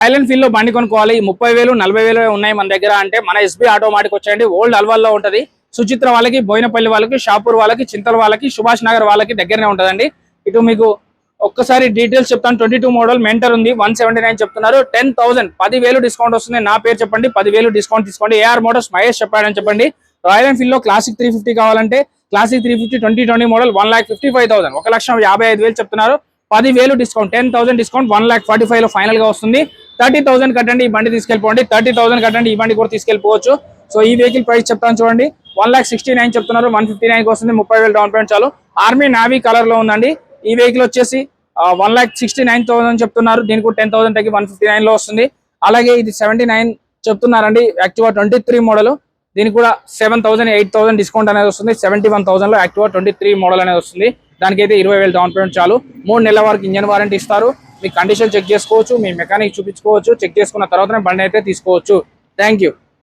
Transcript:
Royal Enfield లో బండి కొనుక్కోవాలి 30,000 40,000 ఉన్నాయి మన దగ్గర అంటే మన ఎస్బీ ఆటోమేటిక్ వచ్చేయండి. ఓల్డ్ అల్వాల్లో ఉంటది. సుచిత్ర వాళ్ళకి, బోయినపల్లి వాళ్ళకి, షాపూర్ వాళ్ళకి, చింతల వాళ్ళకి, సుభాష్ నగర్ వాళ్ళకి దగ్గరనే ఉంటదండి. ఇటు మీకు ఒక్కసారి డీటెయిల్స్ చెప్తాను. 22 మోడల్ మెంటర్ ఉంది, 179 చెప్తున్నారు. 10,000 10,000 డిస్కౌంట్ వస్తుంది. నా పేరు చెప్పండి, 10,000 డిస్కౌంట్ తీసుకోండి. ఏఆర్ మోటార్స్ మహేష్ చెప్పాడని చెప్పండి. రాయల్ ఎన్ఫీల్డ్ లో క్లాసిక్ 350 కావాలంటే క్లాసిక్ 350 2020 మోడల్ 1,55,000 1,55,000 చెప్తున్నారు. 10,000 డిస్కౌంట్, 10,000 డిస్కౌంట్ 1,45,000 లో ఫైనల్ గా వస్తుంది. 30,000 కట్టండి, ఈ బండి తీసుకెళ్ళిపోండి. 30,000 కట్టండి, ఈ బండి కూడా తీసుకెళ్ళిపోవచ్చు. సో ఈ వెహికల్ ప్రైస్ చెప్తాను చూడండి. 1,69,000 చెప్తున్నారు. 159 వస్తుంది. 30,000 డౌన్ పేమెంట్ చాలు. ఆర్మీ నావీ కలర్ లో ఉందండి. ఈ వెహికల్ వచ్చేసి 1,69,000 చెప్తున్నారు. దీనికి 10,000 తగ్గి 159 లో వస్తుంది. అలాగే ఇది 79 చెప్తున్నారండి. యాక్టివా 23 మోడల్, దీనికి కూడా 7,000 8,000 డిస్కౌంట్ అనేది వస్తుంది. 71,000 లో యాక్టివా 23 మోడల్ అనేది వస్తుంది. దానికైతే 20,000 డౌన్ పేమెంట్ చాలు. 3 నెలల వరకు ఇంజన్ వారంటీ ఇస్తారు. మీ కండిషన్ చెక్ చేసుకోవచ్చు, మీ మెకానిక్ చూపించుకోవచ్చు. చెక్ చేసుకున్న తర్వాతనే బండి అయితే తీసుకోవచ్చు. Thank you.